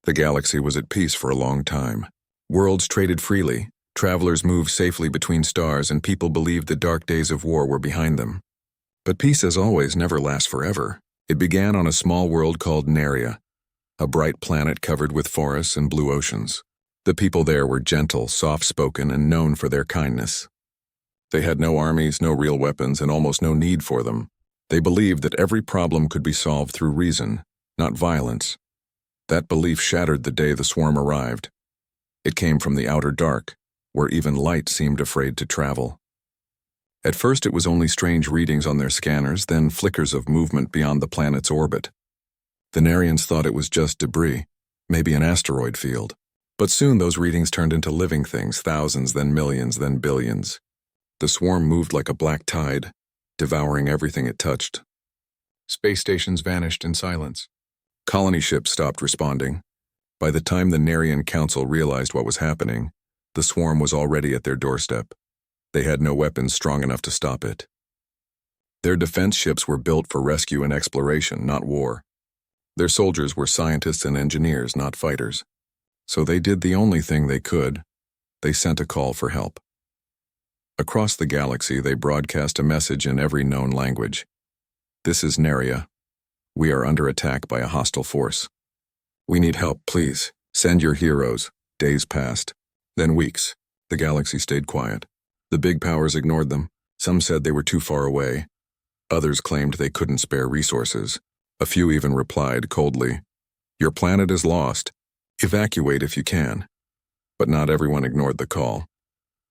The galaxy was at peace for a long time. Worlds traded freely, travelers moved safely between stars, and people believed the dark days of war were behind them. But peace, as always, never lasts forever. It began on a small world called Neria, a bright planet covered with forests and blue oceans. The people there were gentle, soft-spoken, and known for their kindness. They had no armies, no real weapons, and almost no need for them. They believed that every problem could be solved through reason, not violence. That belief shattered the day the swarm arrived. It came from the outer dark, where even light seemed afraid to travel. At first it was only strange readings on their scanners, then flickers of movement beyond the planet's orbit. The Nerians thought it was just debris, maybe an asteroid field. But soon those readings turned into living things, thousands, then millions, then billions. The swarm moved like a black tide, devouring everything it touched. Space stations vanished in silence. Colony ships stopped responding. By the time the Nerian Council realized what was happening, the swarm was already at their doorstep. They had no weapons strong enough to stop it. Their defense ships were built for rescue and exploration, not war. Their soldiers were scientists and engineers, not fighters. So they did the only thing they could. They sent a call for help. Across the galaxy, they broadcast a message in every known language. This is Neria. We are under attack by a hostile force. We need help, please. Send your heroes. Days passed. Then weeks. The galaxy stayed quiet. The big powers ignored them. Some said they were too far away. Others claimed they couldn't spare resources. A few even replied coldly, "Your planet is lost. Evacuate if you can." But not everyone ignored the call.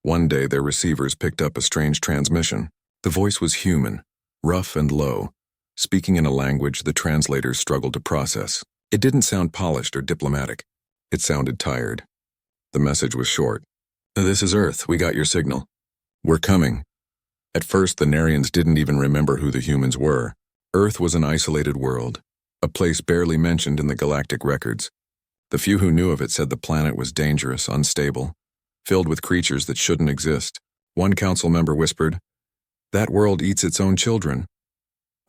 One day their receivers picked up a strange transmission. The voice was human, rough and low, speaking in a language the translators struggled to process. It didn't sound polished or diplomatic. It sounded tired. The message was short. "This is Earth. We got your signal. We're coming." At first, the Nerians didn't even remember who the humans were. Earth was an isolated world, a place barely mentioned in the galactic records. The few who knew of it said the planet was dangerous, unstable, filled with creatures that shouldn't exist. One council member whispered, "That world eats its own children."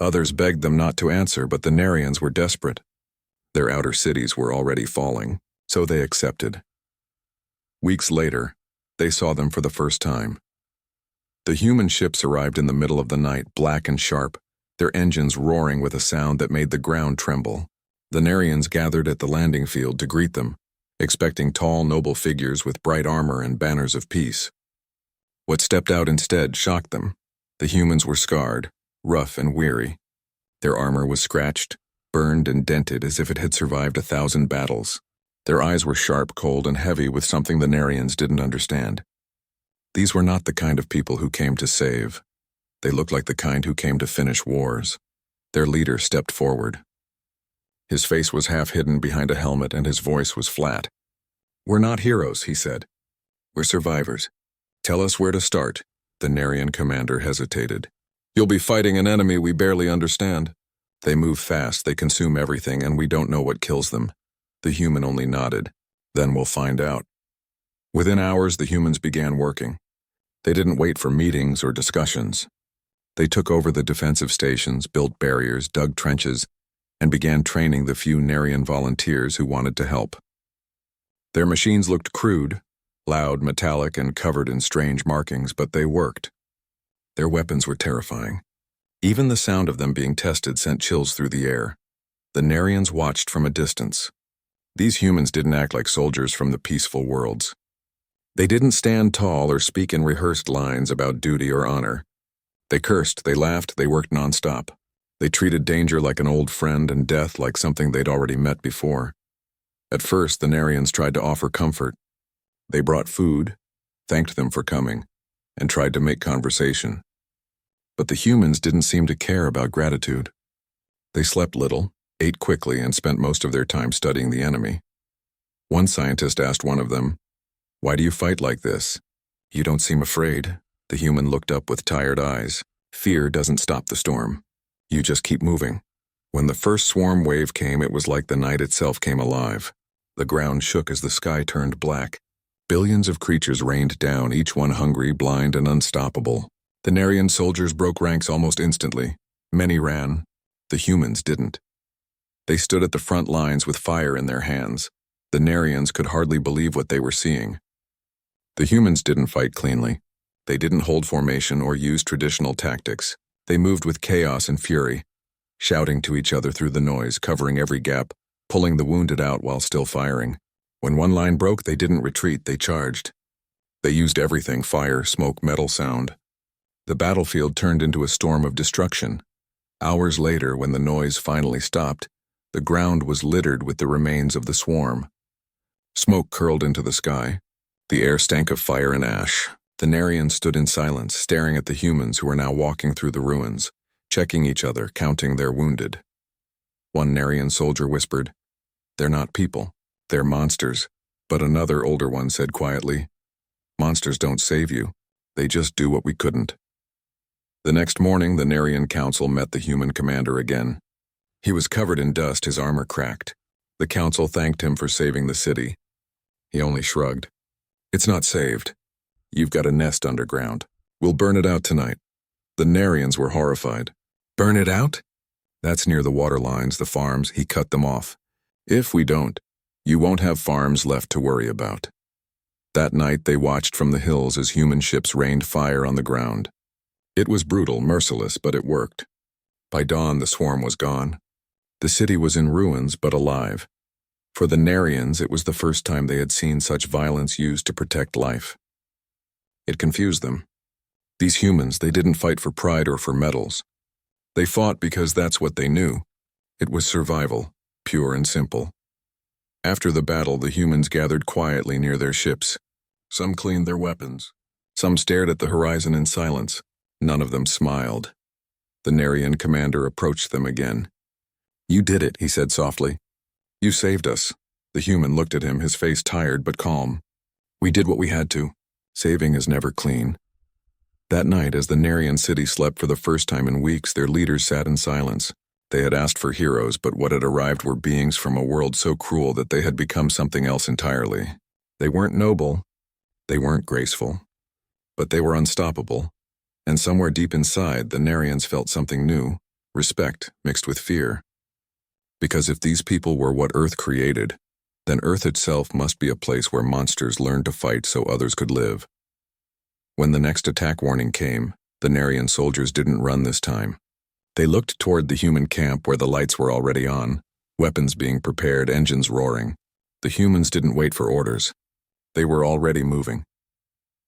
Others begged them not to answer, but the Nerians were desperate. Their outer cities were already falling, so they accepted. Weeks later, they saw them for the first time. The human ships arrived in the middle of the night, black and sharp, their engines roaring with a sound that made the ground tremble. The Nerians gathered at the landing field to greet them, expecting tall, noble figures with bright armor and banners of peace. What stepped out instead shocked them. The humans were scarred, rough and weary. Their armor was scratched, burned and dented as if it had survived 1,000 battles. Their eyes were sharp, cold, and heavy with something the Nerians didn't understand. These were not the kind of people who came to save. They looked like the kind who came to finish wars. Their leader stepped forward. His face was half hidden behind a helmet and his voice was flat. "We're not heroes," he said. "We're survivors. Tell us where to start." The Nerian commander hesitated. "You'll be fighting an enemy we barely understand. They move fast, they consume everything, and we don't know what kills them." The human only nodded. "Then we'll find out." Within hours, the humans began working. They didn't wait for meetings or discussions. They took over the defensive stations, built barriers, dug trenches, and began training the few Nerian volunteers who wanted to help. Their machines looked crude, loud, metallic, and covered in strange markings, but they worked. Their weapons were terrifying. Even the sound of them being tested sent chills through the air. The Nerians watched from a distance. These humans didn't act like soldiers from the peaceful worlds. They didn't stand tall or speak in rehearsed lines about duty or honor. They cursed, they laughed, they worked nonstop. They treated danger like an old friend and death like something they'd already met before. At first, the Nerians tried to offer comfort. They brought food, thanked them for coming, and tried to make conversation. But the humans didn't seem to care about gratitude. They slept little, ate quickly, and spent most of their time studying the enemy. One scientist asked one of them, "Why do you fight like this? You don't seem afraid." The human looked up with tired eyes. "Fear doesn't stop the storm. You just keep moving." When the first swarm wave came, it was like the night itself came alive. The ground shook as the sky turned black. Billions of creatures rained down, each one hungry, blind, and unstoppable. The Nerian soldiers broke ranks almost instantly. Many ran. The humans didn't. They stood at the front lines with fire in their hands. The Narians could hardly believe what they were seeing. The humans didn't fight cleanly. They didn't hold formation or use traditional tactics. They moved with chaos and fury, shouting to each other through the noise, covering every gap, pulling the wounded out while still firing. When one line broke, they didn't retreat, they charged. They used everything: fire, smoke, metal, sound. The battlefield turned into a storm of destruction. Hours later, when the noise finally stopped, the ground was littered with the remains of the swarm. Smoke curled into the sky. The air stank of fire and ash. The Narians stood in silence, staring at the humans who were now walking through the ruins, checking each other, counting their wounded. One Narian soldier whispered, "They're not people, they're monsters." But another, older one, said quietly, "Monsters don't save you, they just do what we couldn't." The next morning, the Narian council met the human commander again. He was covered in dust, his armor cracked. The council thanked him for saving the city. He only shrugged. "It's not saved. You've got a nest underground. We'll burn it out tonight." The Narians were horrified. "Burn it out?" "That's near the water lines, the farms." He cut them off. "If we don't, you won't have farms left to worry about." That night they watched from the hills as human ships rained fire on the ground. It was brutal, merciless, but it worked. By dawn the swarm was gone. The city was in ruins, but alive. For the Narians, it was the first time they had seen such violence used to protect life. It confused them. These humans, they didn't fight for pride or for medals. They fought because that's what they knew. It was survival, pure and simple. After the battle, the humans gathered quietly near their ships. Some cleaned their weapons. Some stared at the horizon in silence. None of them smiled. The Narian commander approached them again. "You did it," he said softly. "You saved us." The human looked at him, his face tired but calm. "We did what we had to. Saving is never clean." That night, as the Narian city slept for the first time in weeks, their leaders sat in silence. They had asked for heroes, but what had arrived were beings from a world so cruel that they had become something else entirely. They weren't noble. They weren't graceful. But they were unstoppable. And somewhere deep inside, the Narians felt something new, respect mixed with fear. Because if these people were what Earth created, then Earth itself must be a place where monsters learned to fight so others could live. When the next attack warning came, the Narian soldiers didn't run this time. They looked toward the human camp where the lights were already on, weapons being prepared, engines roaring. The humans didn't wait for orders. They were already moving.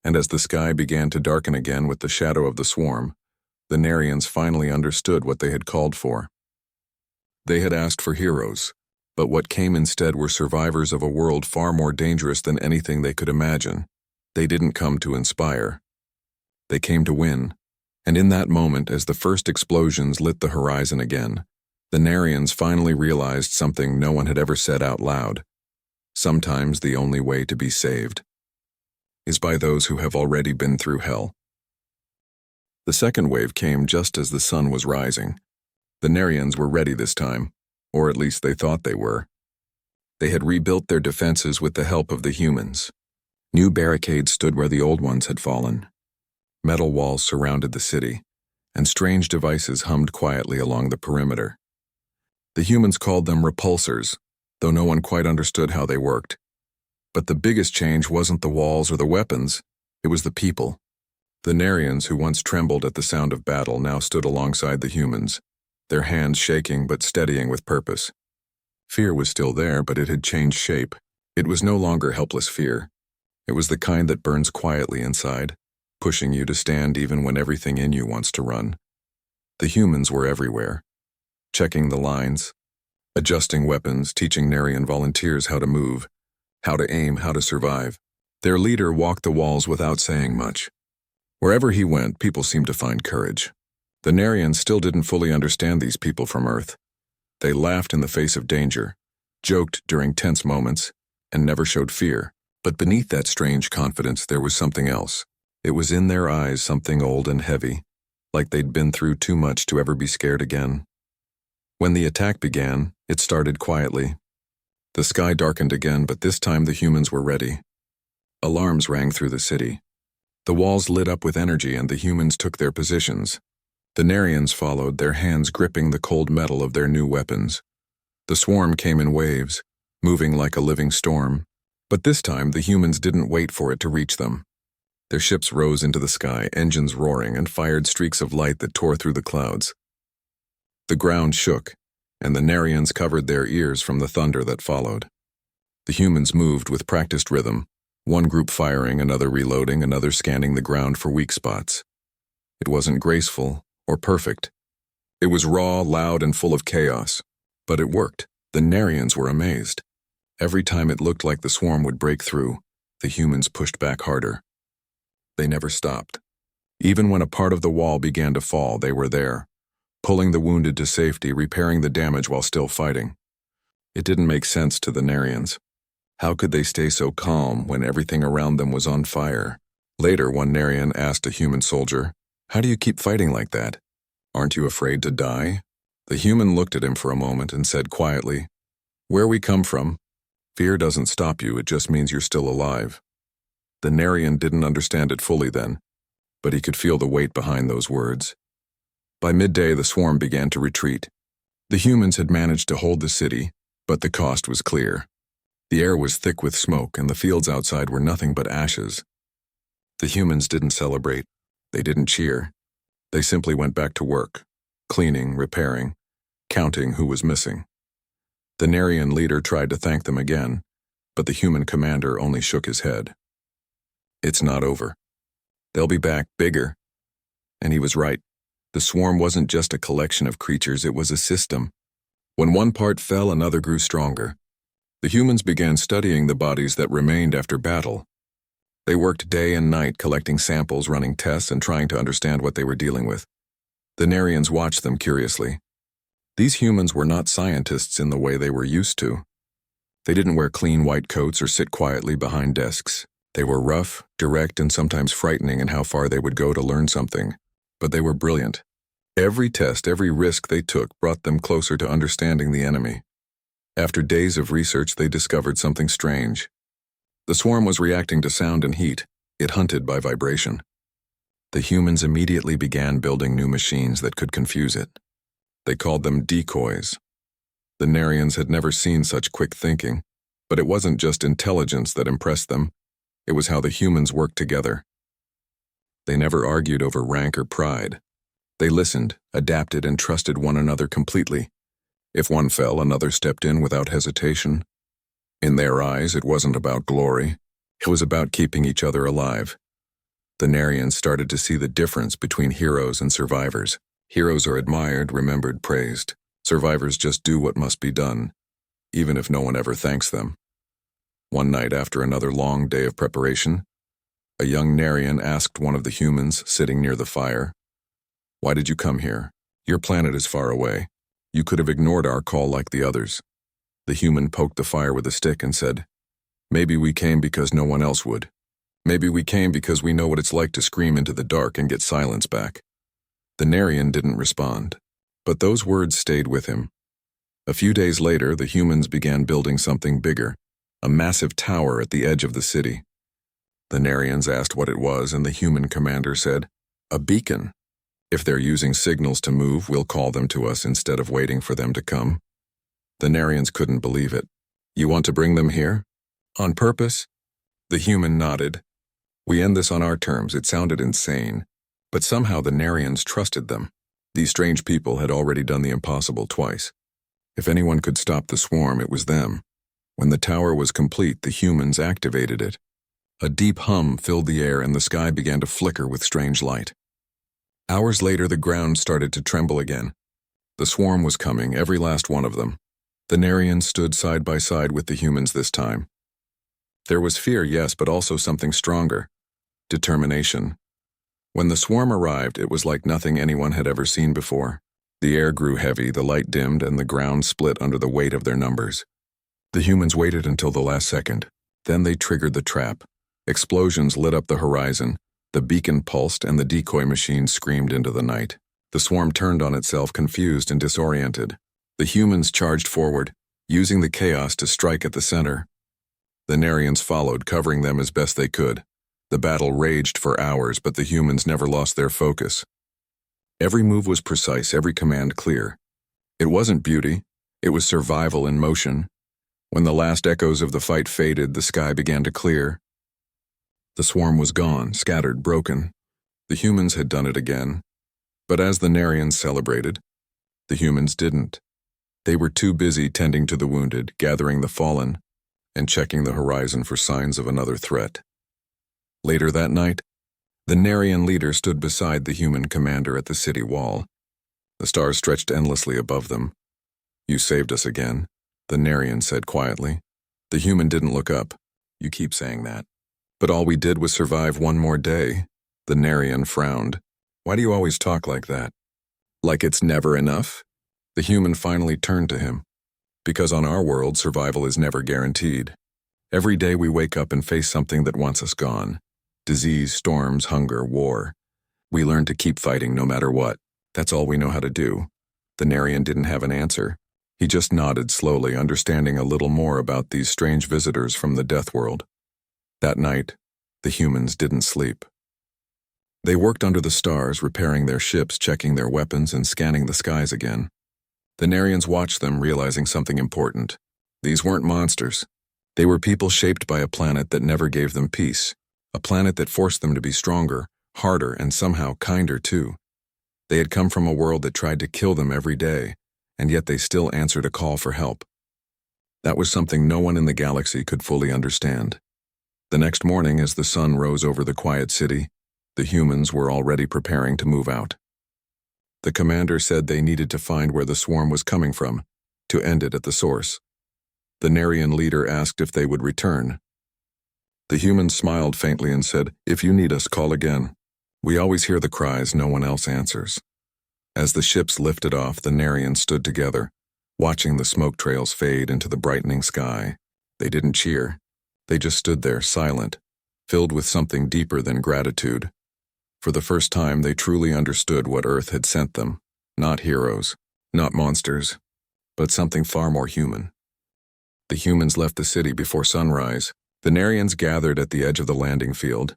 And as the sky began to darken again with the shadow of the swarm, the Narians finally understood what they had called for. They had asked for heroes, but what came instead were survivors of a world far more dangerous than anything they could imagine. They didn't come to inspire. They came to win. And in that moment, as the first explosions lit the horizon again, the Narians finally realized something no one had ever said out loud. Sometimes the only way to be saved is by those who have already been through hell. The second wave came just as the sun was rising. The Narians were ready this time, or at least they thought they were. They had rebuilt their defenses with the help of the humans. New barricades stood where the old ones had fallen. Metal walls surrounded the city, and strange devices hummed quietly along the perimeter. The humans called them repulsors, though no one quite understood how they worked. But the biggest change wasn't the walls or the weapons, it was the people. The Narians, who once trembled at the sound of battle, now stood alongside the humans, their hands shaking but steadying with purpose. Fear was still there, but it had changed shape. It was no longer helpless fear. It was the kind that burns quietly inside, pushing you to stand even when everything in you wants to run. The humans were everywhere, checking the lines, adjusting weapons, teaching Narian volunteers how to move, how to aim, how to survive. Their leader walked the walls without saying much. Wherever he went, people seemed to find courage. The Narians still didn't fully understand these people from Earth. They laughed in the face of danger, joked during tense moments, and never showed fear. But beneath that strange confidence, there was something else. It was in their eyes, something old and heavy, like they'd been through too much to ever be scared again. When the attack began, it started quietly. The sky darkened again, but this time the humans were ready. Alarms rang through the city. The walls lit up with energy and the humans took their positions. The Narians followed, their hands gripping the cold metal of their new weapons. The swarm came in waves, moving like a living storm. But this time, the humans didn't wait for it to reach them. Their ships rose into the sky, engines roaring, and fired streaks of light that tore through the clouds. The ground shook, and the Narians covered their ears from the thunder that followed. The humans moved with practiced rhythm, one group firing, another reloading, another scanning the ground for weak spots. It wasn't graceful or perfect. It was raw, loud, and full of chaos. But it worked. The Narians were amazed. Every time it looked like the swarm would break through, the humans pushed back harder. They never stopped. Even when a part of the wall began to fall, they were there, pulling the wounded to safety, repairing the damage while still fighting. It didn't make sense to the Narians. How could they stay so calm when everything around them was on fire? Later, one Narian asked a human soldier, "How do you keep fighting like that? Aren't you afraid to die?" The human looked at him for a moment and said quietly, "Where we come from, fear doesn't stop you, it just means you're still alive." The Narian didn't understand it fully then, but he could feel the weight behind those words. By midday, the swarm began to retreat. The humans had managed to hold the city, but the cost was clear. The air was thick with smoke, and the fields outside were nothing but ashes. The humans didn't celebrate. They didn't cheer. They simply went back to work, cleaning, repairing, counting who was missing. The Narian leader tried to thank them again, but the human commander only shook his head. "It's not over. They'll be back, bigger." And he was right. The swarm wasn't just a collection of creatures, it was a system. When one part fell, another grew stronger. The humans began studying the bodies that remained after battle. They worked day and night collecting samples, running tests, and trying to understand what they were dealing with. The Narians watched them curiously. These humans were not scientists in the way they were used to. They didn't wear clean white coats or sit quietly behind desks. They were rough, direct, and sometimes frightening in how far they would go to learn something. But they were brilliant. Every test, every risk they took brought them closer to understanding the enemy. After days of research, they discovered something strange. The swarm was reacting to sound and heat. It hunted by vibration. The humans immediately began building new machines that could confuse it. They called them decoys. The Narians had never seen such quick thinking, but it wasn't just intelligence that impressed them. It was how the humans worked together. They never argued over rank or pride. They listened, adapted, and trusted one another completely. If one fell, another stepped in without hesitation. In their eyes, it wasn't about glory. It was about keeping each other alive. The Narians started to see the difference between heroes and survivors. Heroes are admired, remembered, praised. Survivors just do what must be done, even if no one ever thanks them. One night, after another long day of preparation, a young Narian asked one of the humans sitting near the fire, "Why did you come here? Your planet is far away. You could have ignored our call like the others." The human poked the fire with a stick and said, "Maybe we came because no one else would. Maybe we came because we know what it's like to scream into the dark and get silence back." The Narian didn't respond, but those words stayed with him. A few days later, the humans began building something bigger, a massive tower at the edge of the city. The Narians asked what it was, and the human commander said, "A beacon. If they're using signals to move, we'll call them to us instead of waiting for them to come." The Narians couldn't believe it. "You want to bring them here? On purpose?" The human nodded. "We end this on our terms." It sounded insane, but somehow the Narians trusted them. These strange people had already done the impossible twice. If anyone could stop the swarm, it was them. When the tower was complete, the humans activated it. A deep hum filled the air, and the sky began to flicker with strange light. Hours later, the ground started to tremble again. The swarm was coming, every last one of them. The Narians stood side by side with the humans this time. There was fear, yes, but also something stronger: determination. When the swarm arrived, it was like nothing anyone had ever seen before. The air grew heavy, the light dimmed, and the ground split under the weight of their numbers. The humans waited until the last second. Then they triggered the trap. Explosions lit up the horizon. The beacon pulsed, and the decoy machine screamed into the night. The swarm turned on itself, confused and disoriented. The humans charged forward, using the chaos to strike at the center. The Narians followed, covering them as best they could. The battle raged for hours, but the humans never lost their focus. Every move was precise, every command clear. It wasn't beauty, it was survival in motion. When the last echoes of the fight faded, the sky began to clear. The swarm was gone, scattered, broken. The humans had done it again. But as the Narians celebrated, the humans didn't. They were too busy tending to the wounded, gathering the fallen, and checking the horizon for signs of another threat. Later that night, the Narian leader stood beside the human commander at the city wall. The stars stretched endlessly above them. "You saved us again," the Narian said quietly. The human didn't look up. "You keep saying that." "But all we did was survive one more day." The Narian frowned. "Why do you always talk like that? Like it's never enough?" The human finally turned to him. "Because on our world, survival is never guaranteed. Every day we wake up and face something that wants us gone. Disease, storms, hunger, war. We learn to keep fighting no matter what. That's all we know how to do." The Narian didn't have an answer. He just nodded slowly, understanding a little more about these strange visitors from the death world. That night, the humans didn't sleep. They worked under the stars, repairing their ships, checking their weapons, and scanning the skies again. The Narians watched them, realizing something important. These weren't monsters. They were people shaped by a planet that never gave them peace, a planet that forced them to be stronger, harder, and somehow kinder too. They had come from a world that tried to kill them every day, and yet they still answered a call for help. That was something no one in the galaxy could fully understand. The next morning, as the sun rose over the quiet city, the humans were already preparing to move out. The commander said they needed to find where the swarm was coming from, to end it at the source. The Narian leader asked if they would return. The humans smiled faintly and said, "If you need us, call again. We always hear the cries no one else answers." As the ships lifted off, the Narians stood together, watching the smoke trails fade into the brightening sky. They didn't cheer. They just stood there, silent, filled with something deeper than gratitude. For the first time, they truly understood what Earth had sent them. Not heroes, not monsters, but something far more human. The humans left the city before sunrise. The Narians gathered at the edge of the landing field,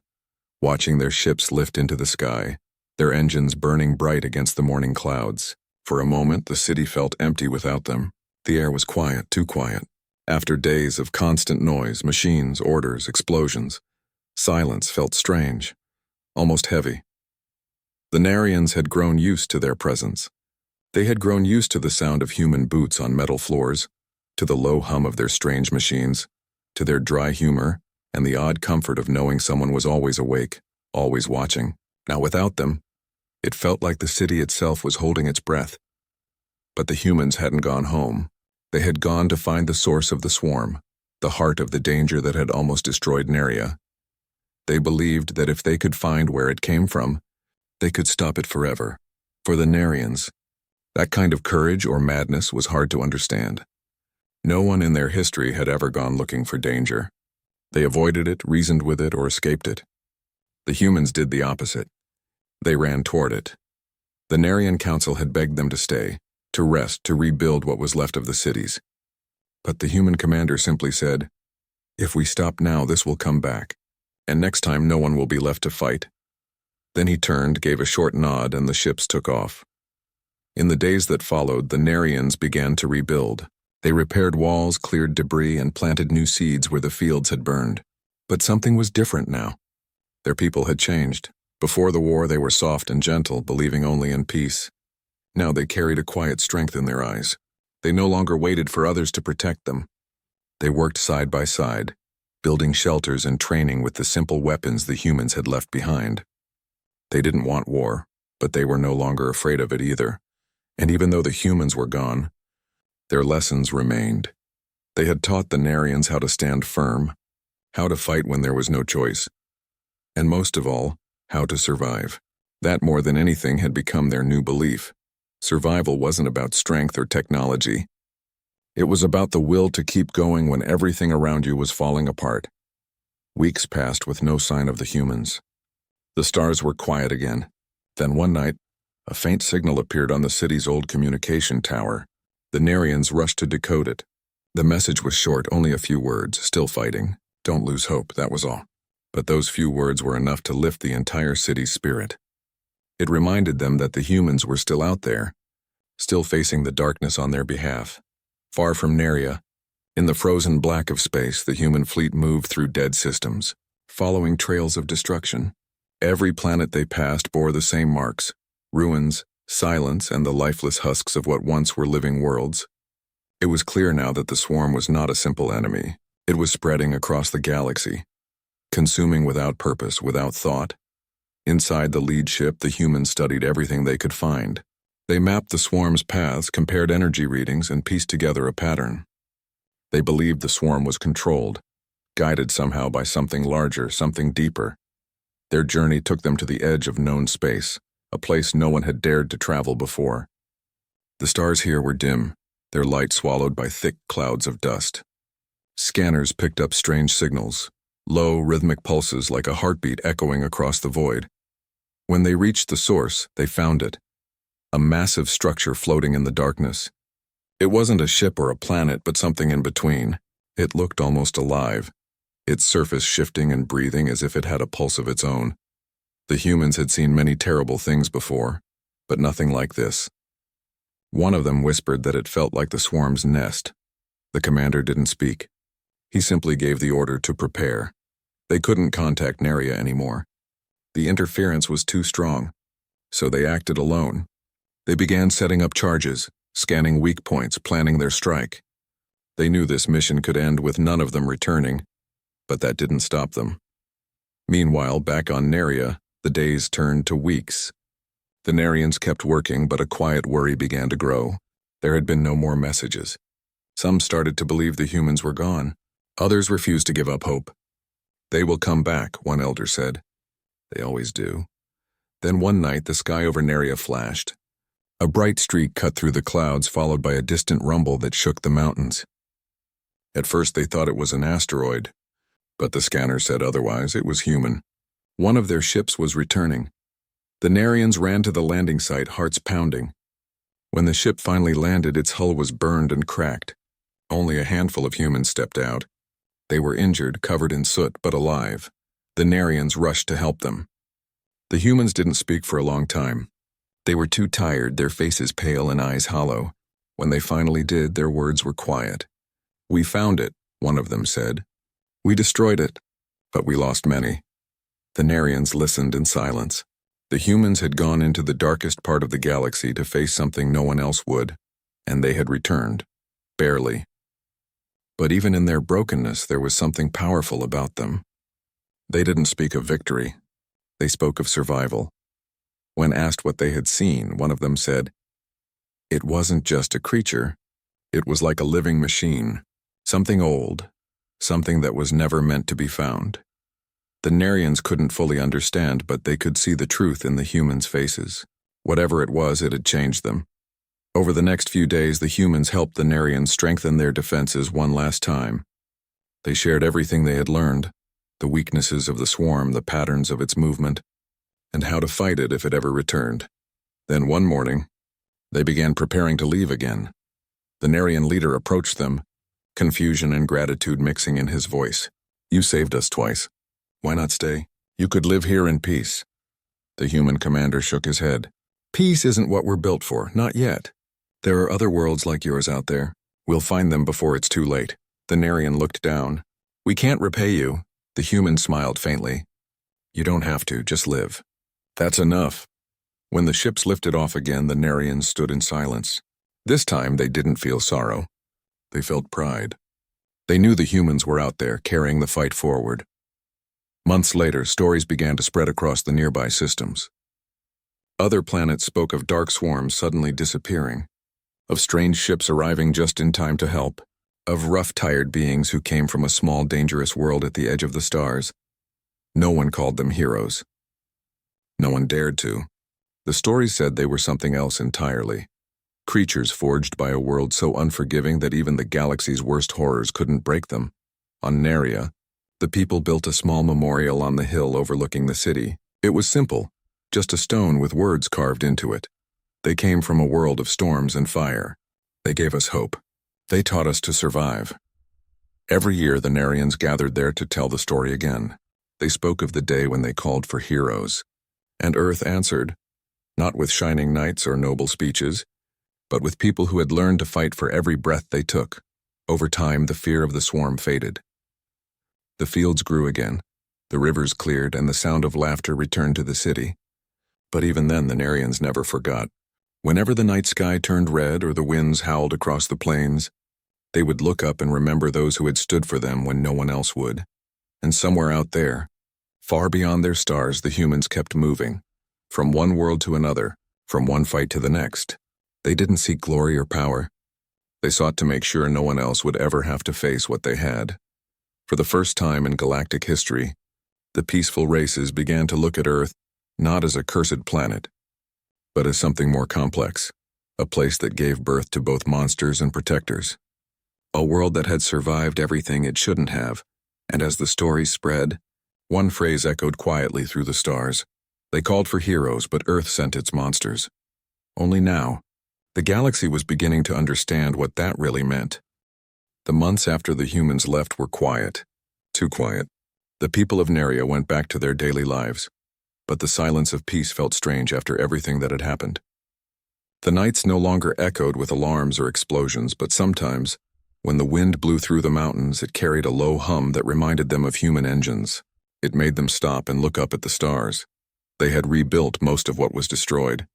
watching their ships lift into the sky, their engines burning bright against the morning clouds. For a moment, the city felt empty without them. The air was quiet, too quiet. After days of constant noise, machines, orders, explosions, silence felt strange, almost heavy. The Narians had grown used to their presence. They had grown used to the sound of human boots on metal floors, to the low hum of their strange machines, to their dry humor, and the odd comfort of knowing someone was always awake, always watching. Now without them, it felt like the city itself was holding its breath. But the humans hadn't gone home. They had gone to find the source of the swarm, the heart of the danger that had almost destroyed Naria. They believed that if they could find where it came from, they could stop it forever. For the Narians, that kind of courage or madness was hard to understand. No one in their history had ever gone looking for danger. They avoided it, reasoned with it, or escaped it. The humans did the opposite. They ran toward it. The Narian Council had begged them to stay, to rest, to rebuild what was left of the cities. But the human commander simply said, "If we stop now, this will come back, and next time no one will be left to fight." Then he turned, gave a short nod, and the ships took off. In the days that followed, the Narians began to rebuild. They repaired walls, cleared debris, and planted new seeds where the fields had burned. But something was different now. Their people had changed. Before the war, they were soft and gentle, believing only in peace. Now they carried a quiet strength in their eyes. They no longer waited for others to protect them. They worked side by side, building shelters and training with the simple weapons the humans had left behind. They didn't want war, but they were no longer afraid of it either. And even though the humans were gone, their lessons remained. They had taught the Narians how to stand firm, how to fight when there was no choice, and most of all, how to survive. That more than anything had become their new belief. Survival wasn't about strength or technology. It was about the will to keep going when everything around you was falling apart. Weeks passed with no sign of the humans. The stars were quiet again. Then one night, a faint signal appeared on the city's old communication tower. The Narians rushed to decode it. The message was short, only a few words: "Still fighting. Don't lose hope," that was all. But those few words were enough to lift the entire city's spirit. It reminded them that the humans were still out there, still facing the darkness on their behalf. Far from Naria, In the frozen black of space, the human fleet moved through dead systems, following trails of destruction. Every planet they passed bore the same marks: ruins, silence, and the lifeless husks of what once were living worlds. It was clear now that the swarm was not a simple enemy. It was spreading across the galaxy, consuming without purpose, without thought. Inside the lead ship, the humans studied everything they could find. They mapped the swarm's paths, compared energy readings, and pieced together a pattern. They believed the swarm was controlled, guided somehow by something larger, something deeper. Their journey took them to the edge of known space, a place no one had dared to travel before. The stars here were dim, their light swallowed by thick clouds of dust. Scanners picked up strange signals, low, rhythmic pulses like a heartbeat echoing across the void. When they reached the source, they found it, a massive structure floating in the darkness. It wasn't a ship or a planet, but something in between. It looked almost alive, its surface shifting and breathing as if it had a pulse of its own. The humans had seen many terrible things before, but nothing like this. One of them whispered that it felt like the swarm's nest. The commander didn't speak. He simply gave the order to prepare. They couldn't contact Neria anymore. The interference was too strong, so they acted alone. They began setting up charges, scanning weak points, planning their strike. They knew this mission could end with none of them returning, but that didn't stop them. Meanwhile, back on Neria, the days turned to weeks. The Nerians kept working, but a quiet worry began to grow. There had been no more messages. Some started to believe the humans were gone. Others refused to give up hope. "They will come back," one elder said. "They always do." Then one night, the sky over Neria flashed. A bright streak cut through the clouds, followed by a distant rumble that shook the mountains. At first they thought it was an asteroid, but the scanner said otherwise. It was human. One of their ships was returning. The Nerians ran to the landing site, hearts pounding. When the ship finally landed, its hull was burned and cracked. Only a handful of humans stepped out. They were injured, covered in soot, but alive. The Nerians rushed to help them. The humans didn't speak for a long time. They were too tired, their faces pale and eyes hollow. When they finally did, their words were quiet. "We found it," one of them said. "We destroyed it, but we lost many." The Nerians listened in silence. The humans had gone into the darkest part of the galaxy to face something no one else would, and they had returned. Barely. But even in their brokenness, there was something powerful about them. They didn't speak of victory. They spoke of survival. When asked what they had seen, one of them said, "It wasn't just a creature. It was like a living machine. Something old. Something that was never meant to be found." The Nerians couldn't fully understand, but they could see the truth in the humans' faces. Whatever it was, it had changed them. Over the next few days, the humans helped the Nerians strengthen their defenses one last time. They shared everything they had learned, the weaknesses of the swarm, the patterns of its movement, and how to fight it if it ever returned. Then one morning, they began preparing to leave again. The Nerian leader approached them, confusion and gratitude mixing in his voice. "You saved us twice. Why not stay? You could live here in peace." The human commander shook his head. "Peace isn't what we're built for, not yet. There are other worlds like yours out there. We'll find them before it's too late." The Nerian looked down. "We can't repay you." The human smiled faintly. "You don't have to, just live." "That's enough." When the ships lifted off again, the Nerians stood in silence. This time they didn't feel sorrow. They felt pride. They knew the humans were out there, carrying the fight forward. Months later, stories began to spread across the nearby systems. Other planets spoke of dark swarms suddenly disappearing, of strange ships arriving just in time to help, of rough, tired beings who came from a small, dangerous world at the edge of the stars. No one called them heroes. No one dared to. The stories said they were something else entirely. Creatures forged by a world so unforgiving that even the galaxy's worst horrors couldn't break them. On Neria, the people built a small memorial on the hill overlooking the city. It was simple, just a stone with words carved into it. They came from a world of storms and fire. They gave us hope. They taught us to survive. Every year, the Nerians gathered there to tell the story again. They spoke of the day when they called for heroes. And Earth answered, not with shining knights or noble speeches, but with people who had learned to fight for every breath they took. Over time, the fear of the swarm faded. The fields grew again, the rivers cleared, and the sound of laughter returned to the city. But even then, the Narians never forgot. Whenever the night sky turned red or the winds howled across the plains, they would look up and remember those who had stood for them when no one else would. And somewhere out there, far beyond their stars, the humans kept moving, from one world to another, from one fight to the next. They didn't seek glory or power. They sought to make sure no one else would ever have to face what they had. For the first time in galactic history, the peaceful races began to look at Earth not as a cursed planet, but as something more complex, a place that gave birth to both monsters and protectors. A world that had survived everything it shouldn't have, and as the story spread, one phrase echoed quietly through the stars. They called for heroes, but Earth sent its monsters. Only now, the galaxy was beginning to understand what that really meant. The months after the humans left were quiet, too quiet. The people of Neria went back to their daily lives, but the silence of peace felt strange after everything that had happened. The nights no longer echoed with alarms or explosions, but sometimes, when the wind blew through the mountains, it carried a low hum that reminded them of human engines. It made them stop and look up at the stars. They had rebuilt most of what was destroyed.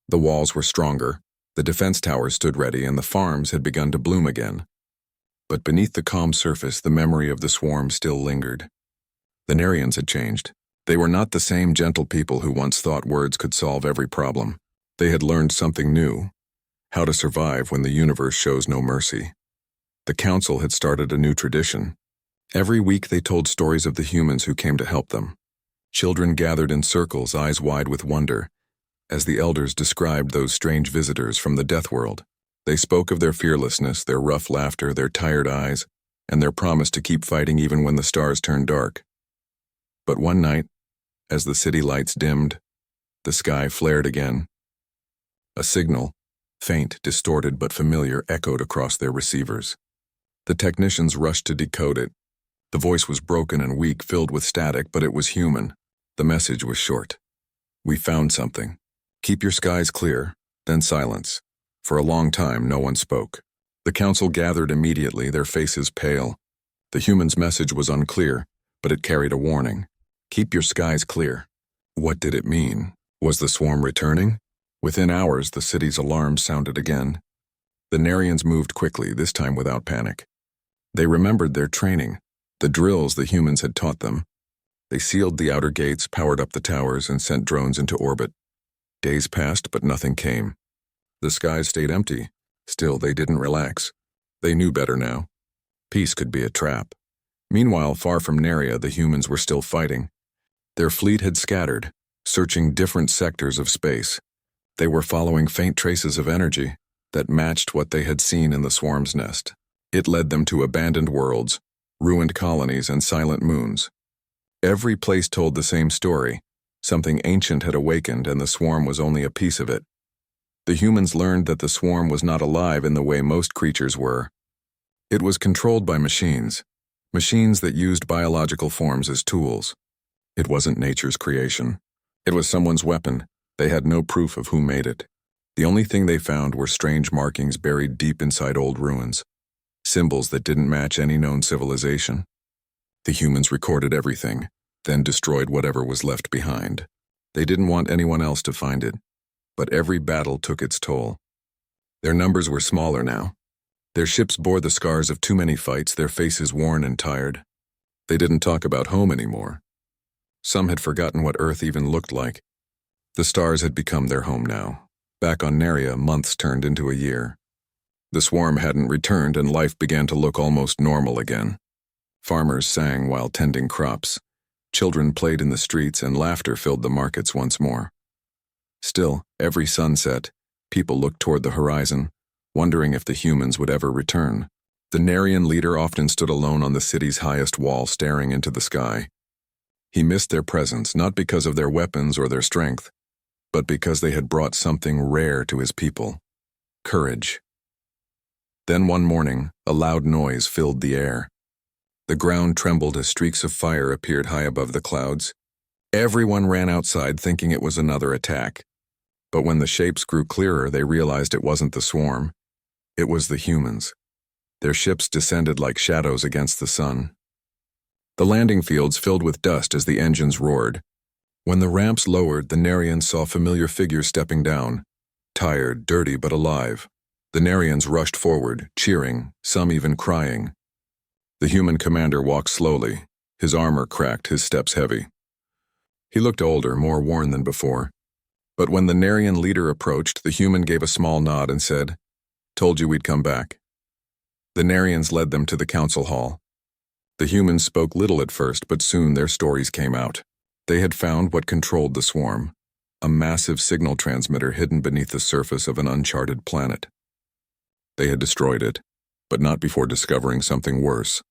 The walls were stronger, the defense towers stood ready, and the farms had begun to bloom again. But beneath the calm surface, the memory of the swarm still lingered. The Narians had changed. They were not the same gentle people who once thought words could solve every problem. They had learned something new, how to survive when the universe shows no mercy. The council had started a new tradition. Every week they told stories of the humans who came to help them. Children gathered in circles, eyes wide with wonder, as the elders described those strange visitors from the death world. They spoke of their fearlessness, their rough laughter, their tired eyes, and their promise to keep fighting even when the stars turned dark. But one night, as the city lights dimmed, the sky flared again. A signal, faint, distorted but familiar, echoed across their receivers. The technicians rushed to decode it. The voice was broken and weak, filled with static, but it was human. The message was short. "We found something. Keep your skies clear," then silence. For a long time, no one spoke. The council gathered immediately, their faces pale. The human's message was unclear, but it carried a warning. Keep your skies clear. What did it mean? Was the swarm returning? Within hours, the city's alarms sounded again. The Narians moved quickly, this time without panic. They remembered their training, the drills the humans had taught them. They sealed the outer gates, powered up the towers, and sent drones into orbit. Days passed, but nothing came. The skies stayed empty. Still, they didn't relax. They knew better now. Peace could be a trap. Meanwhile, far from Neria, the humans were still fighting. Their fleet had scattered, searching different sectors of space. They were following faint traces of energy that matched what they had seen in the swarm's nest. It led them to abandoned worlds, ruined colonies, and silent moons. Every place told the same story. Something ancient had awakened, and the swarm was only a piece of it. The humans learned that the swarm was not alive in the way most creatures were. It was controlled by machines that used biological forms as tools. It wasn't nature's creation. It was someone's weapon. They had no proof of who made it. The only thing they found were strange markings buried deep inside old ruins, symbols that didn't match any known civilization. The humans recorded everything, then destroyed whatever was left behind. They didn't want anyone else to find it. But every battle took its toll. Their numbers were smaller now. Their ships bore the scars of too many fights, their faces worn and tired. They didn't talk about home anymore. Some had forgotten what Earth even looked like. The stars had become their home now. Back on Neria, months turned into a year. The swarm hadn't returned, and life began to look almost normal again. Farmers sang while tending crops. Children played in the streets, and laughter filled the markets once more. Still, every sunset, people looked toward the horizon, wondering if the humans would ever return. The Narian leader often stood alone on the city's highest wall, staring into the sky. He missed their presence, not because of their weapons or their strength, but because they had brought something rare to his people: courage. Then one morning, a loud noise filled the air. The ground trembled as streaks of fire appeared high above the clouds. Everyone ran outside thinking it was another attack. But when the shapes grew clearer, they realized it wasn't the swarm. It was the humans. Their ships descended like shadows against the sun. The landing fields filled with dust as the engines roared. When the ramps lowered, the Narians saw familiar figures stepping down. Tired, dirty, but alive. The Narians rushed forward, cheering, some even crying. The human commander walked slowly, his armor cracked, his steps heavy. He looked older, more worn than before. But when the Narian leader approached, the human gave a small nod and said, "Told you we'd come back." The Narians led them to the council hall. The humans spoke little at first, but soon their stories came out. They had found what controlled the swarm, a massive signal transmitter hidden beneath the surface of an uncharted planet. They had destroyed it, but not before discovering something worse.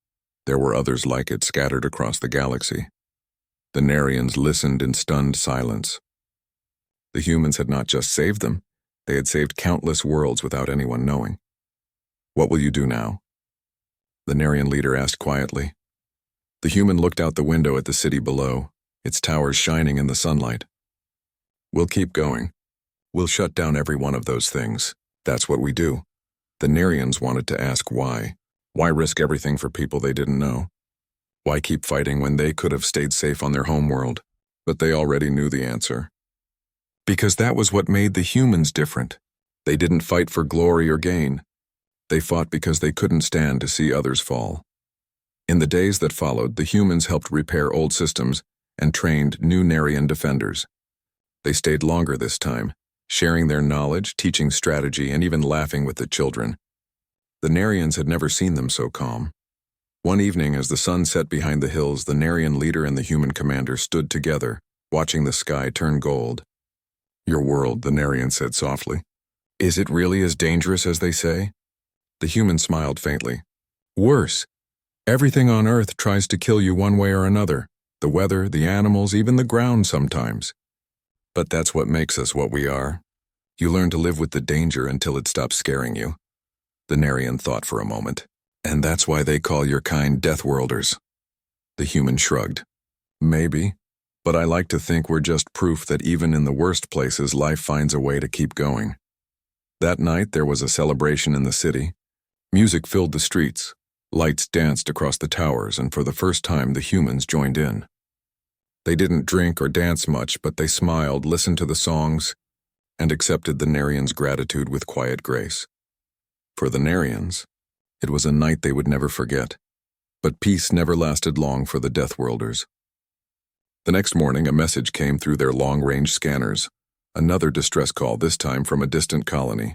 There were others like it scattered across the galaxy. The Narians listened in stunned silence. The humans had not just saved them, they had saved countless worlds without anyone knowing. "What will you do now?" The Narian leader asked quietly. The human looked out the window at the city below, its towers shining in the sunlight. "We'll keep going. We'll shut down every one of those things. That's what we do." The Narians wanted to ask why. Why risk everything for people they didn't know? Why keep fighting when they could have stayed safe on their homeworld? But they already knew the answer. Because that was what made the humans different. They didn't fight for glory or gain. They fought because they couldn't stand to see others fall. In the days that followed, the humans helped repair old systems and trained new Narian defenders. They stayed longer this time, sharing their knowledge, teaching strategy, and even laughing with the children. The Narians had never seen them so calm. One evening, as the sun set behind the hills, the Narian leader and the human commander stood together, watching the sky turn gold. "Your world," the Narian said softly. "Is it really as dangerous as they say?" The human smiled faintly. "Worse. Everything on Earth tries to kill you one way or another. The weather, the animals, even the ground sometimes. But that's what makes us what we are. You learn to live with the danger until it stops scaring you." The Narian thought for a moment. "And that's why they call your kind Deathworlders." The human shrugged. "Maybe, but I like to think we're just proof that even in the worst places, life finds a way to keep going." That night there was a celebration in the city. Music filled the streets. Lights danced across the towers, and for the first time the humans joined in. They didn't drink or dance much, but they smiled, listened to the songs, and accepted the Narians' gratitude with quiet grace. For the Narians, it was a night they would never forget. But peace never lasted long for the Deathworlders. The next morning, a message came through their long-range scanners. Another distress call, this time from a distant colony.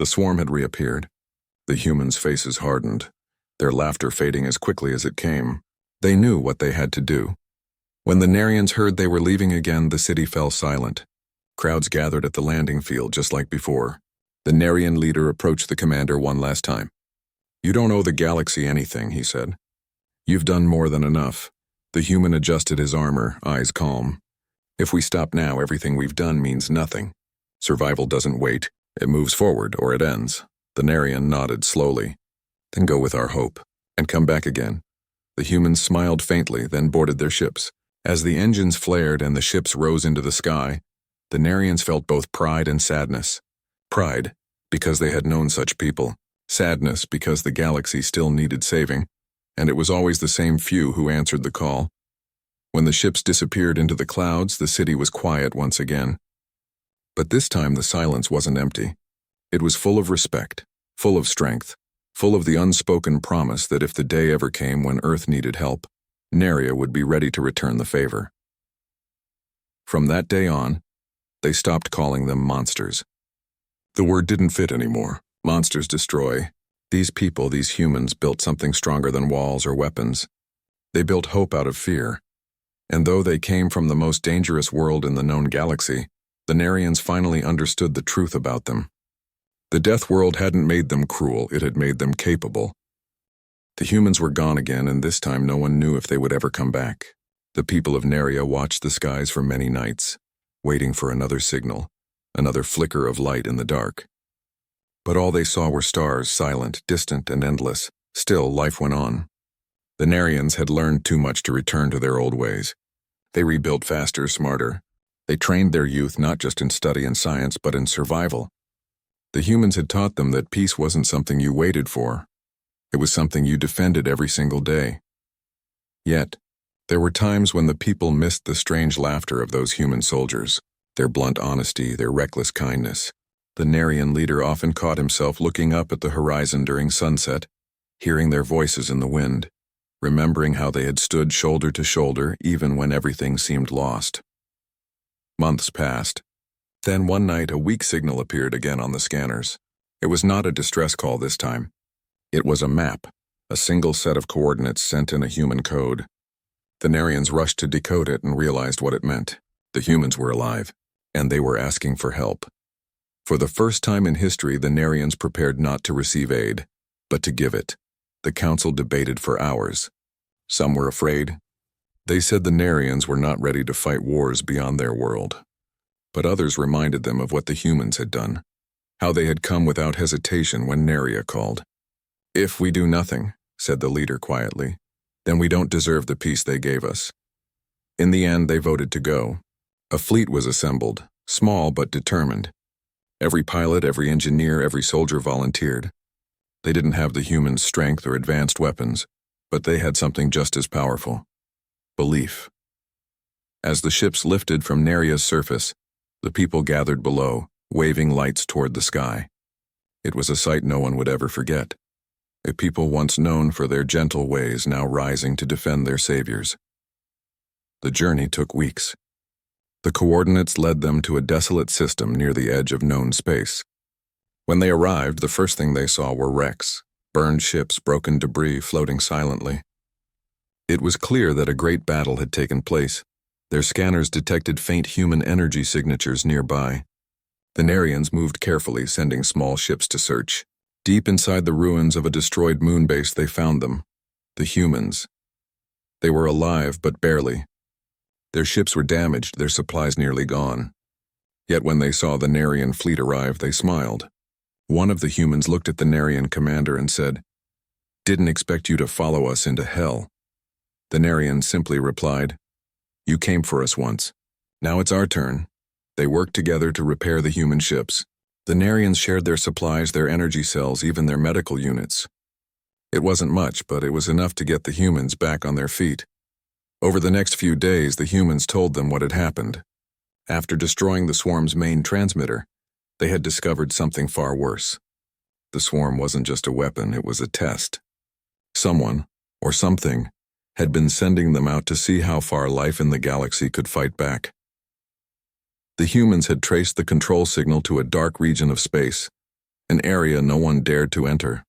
The swarm had reappeared. The humans' faces hardened, their laughter fading as quickly as it came. They knew what they had to do. When the Narians heard they were leaving again, the city fell silent. Crowds gathered at the landing field just like before. The Narian leader approached the commander one last time. "You don't owe the galaxy anything," he said. "You've done more than enough." The human adjusted his armor, eyes calm. "If we stop now, everything we've done means nothing. Survival doesn't wait. It moves forward, or it ends." The Narian nodded slowly. "Then go with our hope, and come back again." The humans smiled faintly, then boarded their ships. As the engines flared and the ships rose into the sky, the Narians felt both pride and sadness. Pride, because they had known such people. Sadness, because the galaxy still needed saving, and it was always the same few who answered the call. When the ships disappeared into the clouds, the city was quiet once again. But this time the silence wasn't empty. It was full of respect, full of strength, full of the unspoken promise that if the day ever came when Earth needed help, Naria would be ready to return the favor. From that day on, they stopped calling them monsters. The word didn't fit anymore. Monsters destroy. These people, these humans, built something stronger than walls or weapons. They built hope out of fear. And though they came from the most dangerous world in the known galaxy, the Narians finally understood the truth about them. The Death World hadn't made them cruel, it had made them capable. The humans were gone again, and this time no one knew if they would ever come back. The people of Naria watched the skies for many nights, waiting for another signal, another flicker of light in the dark. But all they saw were stars, silent, distant, and endless. Still, life went on. The Narians had learned too much to return to their old ways. They rebuilt faster, smarter. They trained their youth not just in study and science, but in survival. The humans had taught them that peace wasn't something you waited for, It was something you defended every single day. Yet, there were times when the people missed the strange laughter of those human soldiers, their blunt honesty, their reckless kindness. The Narian leader often caught himself looking up at the horizon during sunset, hearing their voices in the wind, remembering how they had stood shoulder to shoulder even when everything seemed lost. Months passed. Then one night a weak signal appeared again on the scanners. It was not a distress call this time. It was a map, a single set of coordinates sent in a human code. The Narians rushed to decode it and realized what it meant. The humans were alive, and they were asking for help. For the first time in history, the Narians prepared not to receive aid, but to give it. The council debated for hours. Some were afraid. They said the Narians were not ready to fight wars beyond their world. But others reminded them of what the humans had done, how they had come without hesitation when Naria called. "If we do nothing," said the leader quietly, "then we don't deserve the peace they gave us." In the end, they voted to go. A fleet was assembled, small but determined. Every pilot, every engineer, every soldier volunteered. They didn't have the humans' strength or advanced weapons, but they had something just as powerful: belief. As the ships lifted from Naria's surface, the people gathered below, waving lights toward the sky. It was a sight no one would ever forget. A people once known for their gentle ways now rising to defend their saviors. The journey took weeks. The coordinates led them to a desolate system near the edge of known space. When they arrived, the first thing they saw were wrecks, burned ships, broken debris floating silently. It was clear that a great battle had taken place. Their scanners detected faint human energy signatures nearby. The Narians moved carefully, sending small ships to search. Deep inside the ruins of a destroyed moon base, they found them, the humans. They were alive, but barely. Their ships were damaged, their supplies nearly gone. Yet when they saw the Narian fleet arrive, they smiled. One of the humans looked at the Narian commander and said, "Didn't expect you to follow us into hell." The Narian simply replied, "You came for us once. Now it's our turn." They worked together to repair the human ships. The Narians shared their supplies, their energy cells, even their medical units. It wasn't much, but it was enough to get the humans back on their feet. Over the next few days, the humans told them what had happened. After destroying the swarm's main transmitter, they had discovered something far worse. The swarm wasn't just a weapon, it was a test. Someone, or something, had been sending them out to see how far life in the galaxy could fight back. The humans had traced the control signal to a dark region of space, an area no one dared to enter.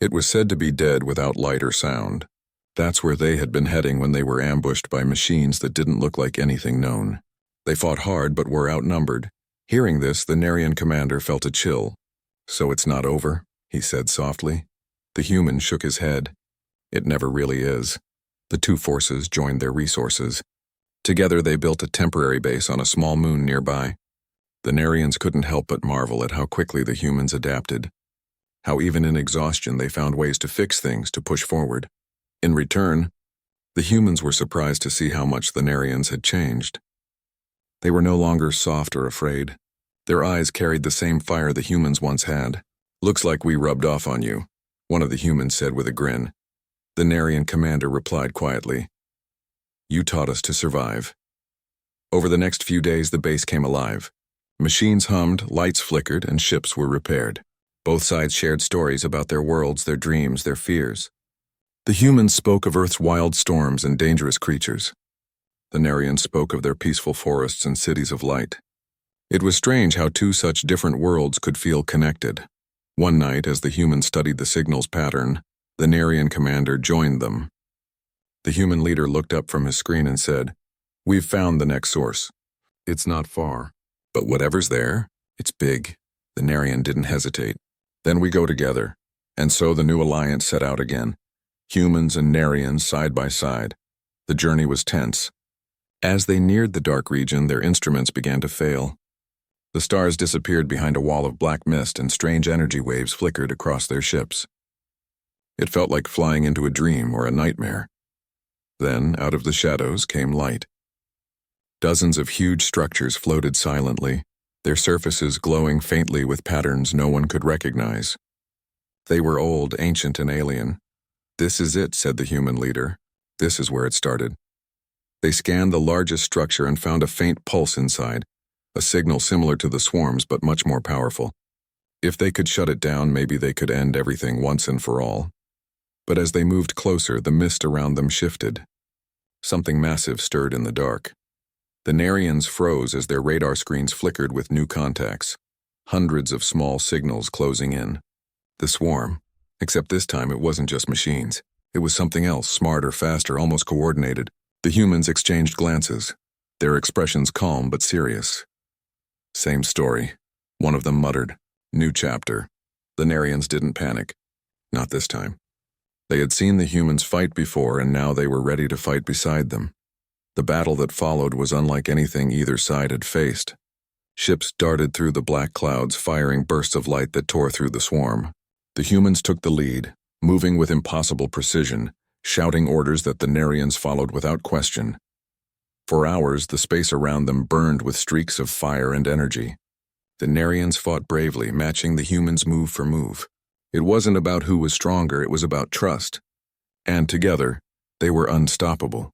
It was said to be dead without light or sound. That's where they had been heading when they were ambushed by machines that didn't look like anything known. They fought hard but were outnumbered. Hearing this, the Narian commander felt a chill. "So it's not over?" he said softly. The human shook his head. "It never really is." The two forces joined their resources. Together they built a temporary base on a small moon nearby. The Narians couldn't help but marvel at how quickly the humans adapted. How even in exhaustion they found ways to fix things, to push forward. In return, the humans were surprised to see how much the Narians had changed. They were no longer soft or afraid. Their eyes carried the same fire the humans once had. "Looks like we rubbed off on you," one of the humans said with a grin. The Narian commander replied quietly, "You taught us to survive." Over the next few days, the base came alive. Machines hummed, lights flickered, and ships were repaired. Both sides shared stories about their worlds, their dreams, their fears. The humans spoke of Earth's wild storms and dangerous creatures. The Narians spoke of their peaceful forests and cities of light. It was strange how two such different worlds could feel connected. One night, as the humans studied the signal's pattern, the Narian commander joined them. The human leader looked up from his screen and said, "We've found the next source. It's not far, but whatever's there, it's big." The Narian didn't hesitate. "Then we go together." And so the new alliance set out again. Humans and Narians side by side. The journey was tense. As they neared the dark region, their instruments began to fail. The stars disappeared behind a wall of black mist and strange energy waves flickered across their ships. It felt like flying into a dream or a nightmare. Then, out of the shadows, came light. Dozens of huge structures floated silently, their surfaces glowing faintly with patterns no one could recognize. They were old, ancient, and alien. "This is it," said the human leader. "This is where it started." They scanned the largest structure and found a faint pulse inside, a signal similar to the swarms but much more powerful. If they could shut it down, maybe they could end everything once and for all. But as they moved closer, the mist around them shifted. Something massive stirred in the dark. The Narians froze as their radar screens flickered with new contacts. Hundreds of small signals closing in. The swarm. Except this time it wasn't just machines. It was something else, smarter, faster, almost coordinated. The humans exchanged glances, their expressions calm but serious. "Same story," one of them muttered. "New chapter." The Narians didn't panic. Not this time. They had seen the humans fight before, and now they were ready to fight beside them. The battle that followed was unlike anything either side had faced. Ships darted through the black clouds, firing bursts of light that tore through the swarm. The humans took the lead, moving with impossible precision, shouting orders that the Narians followed without question. For hours, the space around them burned with streaks of fire and energy. The Narians fought bravely, matching the humans move for move. It wasn't about who was stronger, it was about trust. And together, they were unstoppable.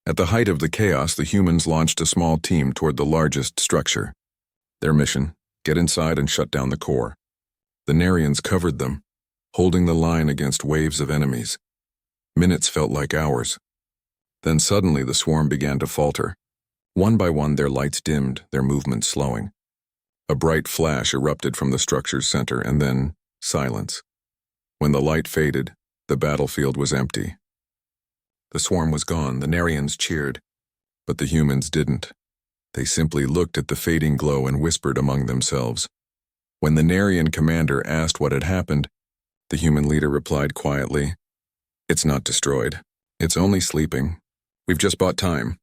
At the height of the chaos, the humans launched a small team toward the largest structure. Their mission: get inside and shut down the core. The Narians covered them, holding the line against waves of enemies. Minutes felt like hours. Then suddenly the swarm began to falter. One by one their lights dimmed, their movements slowing. A bright flash erupted from the structure's center, and then silence. When the light faded, the battlefield was empty. The swarm was gone. The Narians cheered, but the humans didn't. They simply looked at the fading glow and whispered among themselves. When the Narian commander asked what had happened, the human leader replied quietly, "It's not destroyed. It's only sleeping. We've just bought time."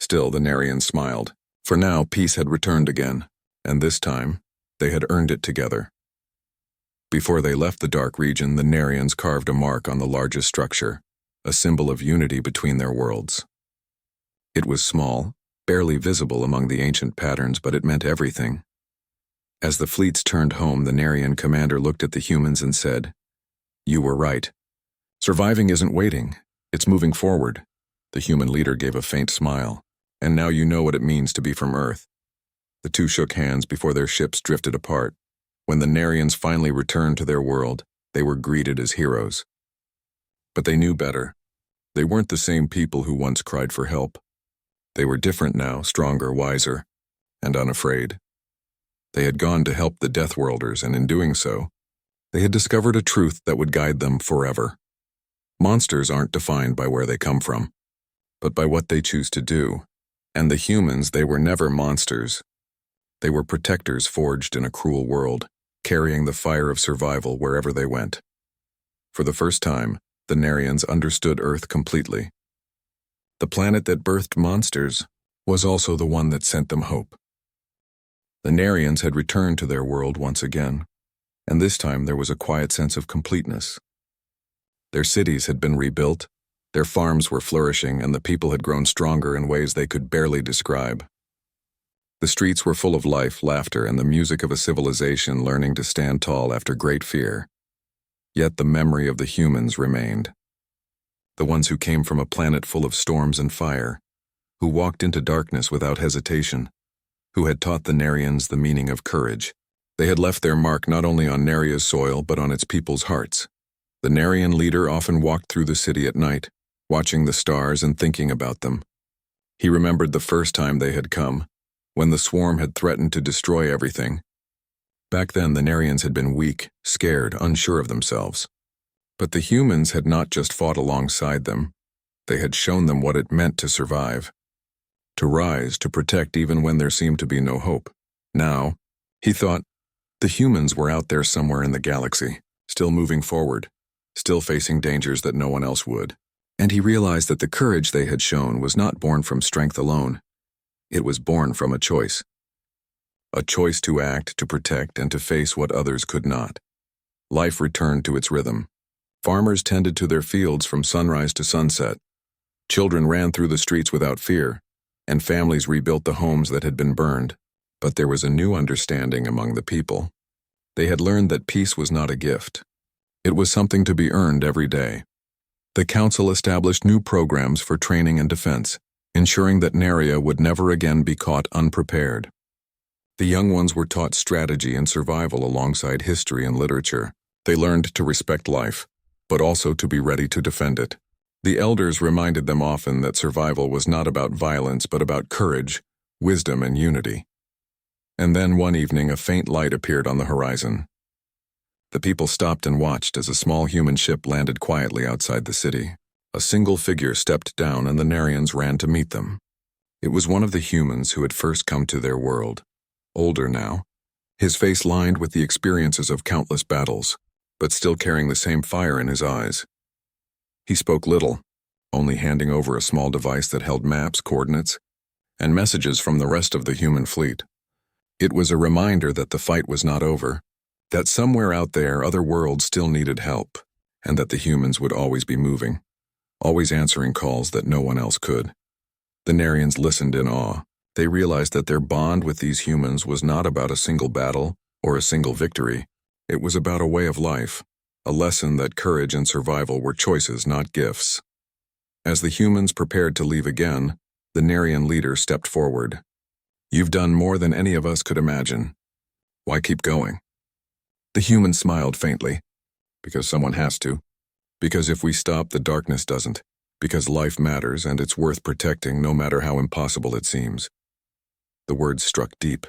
Still, the Narians smiled. For now, peace had returned again, and this time, they had earned it together. Before they left the dark region, the Narians carved a mark on the largest structure, a symbol of unity between their worlds. It was small, barely visible among the ancient patterns, but it meant everything. As the fleets turned home, the Narian commander looked at the humans and said, "You were right. Surviving isn't waiting, it's moving forward." The human leader gave a faint smile. "And now you know what it means to be from Earth." The two shook hands before their ships drifted apart. When the Narians finally returned to their world, they were greeted as heroes. But they knew better. They weren't the same people who once cried for help. They were different now, stronger, wiser, and unafraid. They had gone to help the Deathworlders, and in doing so, they had discovered a truth that would guide them forever. Monsters aren't defined by where they come from, but by what they choose to do. And the humans, they were never monsters. They were protectors forged in a cruel world, carrying the fire of survival wherever they went. For the first time, the Narians understood Earth completely. The planet that birthed monsters was also the one that sent them hope. The Narians had returned to their world once again, and this time there was a quiet sense of completeness. Their cities had been rebuilt, their farms were flourishing, and the people had grown stronger in ways they could barely describe. The streets were full of life, laughter, and the music of a civilization learning to stand tall after great fear. Yet the memory of the humans remained. The ones who came from a planet full of storms and fire, who walked into darkness without hesitation, who had taught the Narians the meaning of courage. They had left their mark not only on Naria's soil but on its people's hearts. The Narian leader often walked through the city at night, watching the stars and thinking about them. He remembered the first time they had come, when the swarm had threatened to destroy everything. Back then, the Narians had been weak, scared, unsure of themselves. But the humans had not just fought alongside them. They had shown them what it meant to survive. To rise, to protect even when there seemed to be no hope. Now, he thought, the humans were out there somewhere in the galaxy, still moving forward, still facing dangers that no one else would. And he realized that the courage they had shown was not born from strength alone. It was born from a choice. A choice to act, to protect, and to face what others could not. Life returned to its rhythm. Farmers tended to their fields from sunrise to sunset. Children ran through the streets without fear, and families rebuilt the homes that had been burned. But there was a new understanding among the people. They had learned that peace was not a gift. It was something to be earned every day. The council established new programs for training and defense, ensuring that Neria would never again be caught unprepared. The young ones were taught strategy and survival alongside history and literature. They learned to respect life, but also to be ready to defend it. The elders reminded them often that survival was not about violence but about courage, wisdom, and unity. And then one evening a faint light appeared on the horizon. The people stopped and watched as a small human ship landed quietly outside the city. A single figure stepped down and the Nerians ran to meet them. It was one of the humans who had first come to their world. Older now, his face lined with the experiences of countless battles, but still carrying the same fire in his eyes. He spoke little, only handing over a small device that held maps, coordinates, and messages from the rest of the human fleet. It was a reminder that the fight was not over, that somewhere out there other worlds still needed help, and that the humans would always be moving, always answering calls that no one else could. The Nerians listened in awe. They realized that their bond with these humans was not about a single battle or a single victory. It was about a way of life, a lesson that courage and survival were choices, not gifts. As the humans prepared to leave again, the Nerian leader stepped forward. "You've done more than any of us could imagine. Why keep going?" The human smiled faintly. "Because someone has to. Because if we stop, the darkness doesn't. Because life matters and it's worth protecting no matter how impossible it seems." The words struck deep.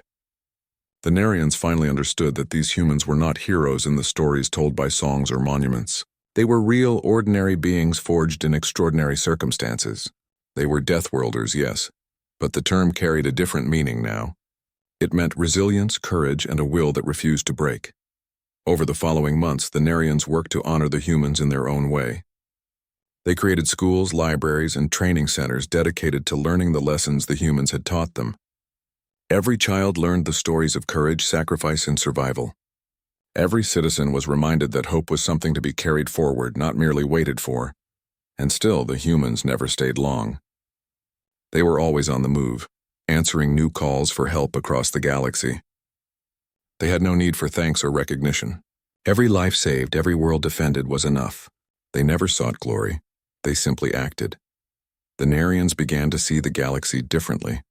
The Nerians finally understood that these humans were not heroes in the stories told by songs or monuments. They were real, ordinary beings forged in extraordinary circumstances. They were Deathworlders, yes, but the term carried a different meaning now. It meant resilience, courage, and a will that refused to break. Over the following months, the Nerians worked to honor the humans in their own way. They created schools, libraries, and training centers dedicated to learning the lessons the humans had taught them. Every child learned the stories of courage, sacrifice, and survival. Every citizen was reminded that hope was something to be carried forward, not merely waited for. And still, the humans never stayed long. They were always on the move, answering new calls for help across the galaxy. They had no need for thanks or recognition. Every life saved, every world defended was enough. They never sought glory. They simply acted. The Nerians began to see the galaxy differently.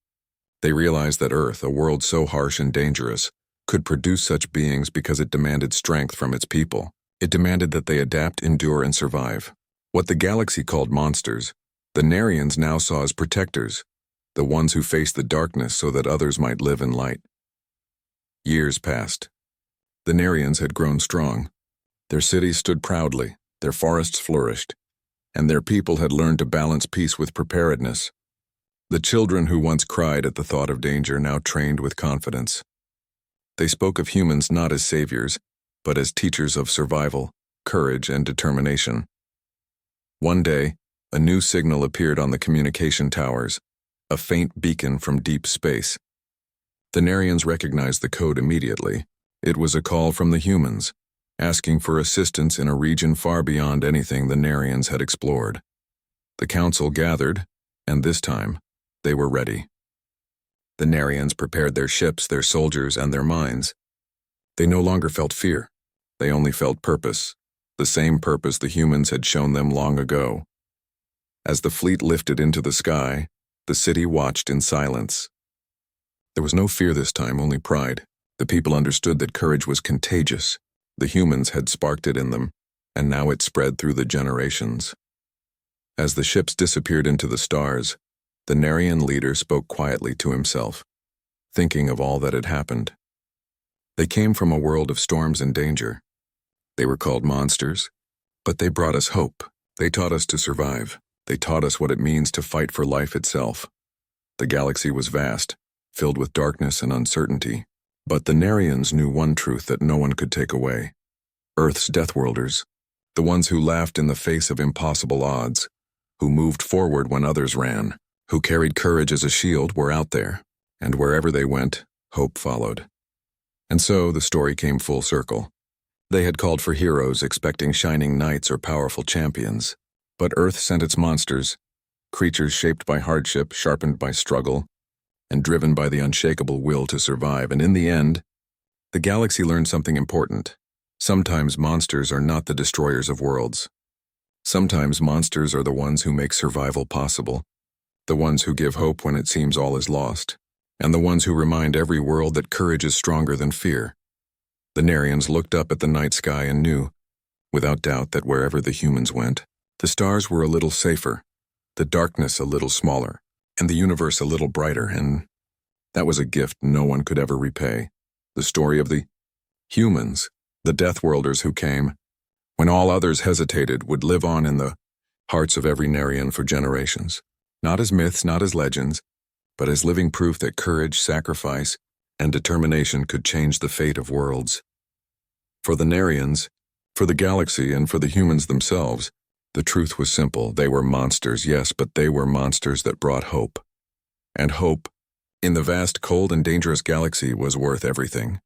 They realized that Earth, a world so harsh and dangerous, could produce such beings because it demanded strength from its people. It demanded that they adapt, endure, and survive. What the galaxy called monsters, the Nerians now saw as protectors, the ones who faced the darkness so that others might live in light. Years passed. The Nerians had grown strong. Their cities stood proudly, their forests flourished, and their people had learned to balance peace with preparedness. The children who once cried at the thought of danger now trained with confidence. They spoke of humans not as saviors, but as teachers of survival, courage, and determination. One day, a new signal appeared on the communication towers, a faint beacon from deep space. The Nerians recognized the code immediately. It was a call from the humans, asking for assistance in a region far beyond anything the Nerians had explored. The council gathered, and this time, they were ready. The Nerians prepared their ships, their soldiers, and their minds. They no longer felt fear. They only felt purpose, the same purpose the humans had shown them long ago. As the fleet lifted into the sky, the city watched in silence. There was no fear this time, only pride. The people understood that courage was contagious. The humans had sparked it in them, and now it spread through the generations. As the ships disappeared into the stars, the Nerian leader spoke quietly to himself, thinking of all that had happened. They came from a world of storms and danger. They were called monsters, but they brought us hope. They taught us to survive. They taught us what it means to fight for life itself. The galaxy was vast, filled with darkness and uncertainty, but the Nerians knew one truth that no one could take away. Earth's Deathworlders, the ones who laughed in the face of impossible odds, who moved forward when others ran, who carried courage as a shield, were out there, and wherever they went, hope followed. And so the story came full circle. They had called for heroes, expecting shining knights or powerful champions. But Earth sent its monsters, creatures shaped by hardship, sharpened by struggle, and driven by the unshakable will to survive. And in the end, the galaxy learned something important. Sometimes monsters are not the destroyers of worlds. Sometimes monsters are the ones who make survival possible, the ones who give hope when it seems all is lost, and the ones who remind every world that courage is stronger than fear. The Narians looked up at the night sky and knew, without doubt, that wherever the humans went, the stars were a little safer, the darkness a little smaller, and the universe a little brighter, and that was a gift no one could ever repay. The story of the humans, the Deathworlders who came, when all others hesitated, would live on in the hearts of every Narian for generations, not as myths, not as legends, but as living proof that courage, sacrifice, and determination could change the fate of worlds. For the Narians, for the galaxy, and for the humans themselves, the truth was simple. They were monsters, yes, but they were monsters that brought hope. And hope, in the vast, cold, and dangerous galaxy, was worth everything.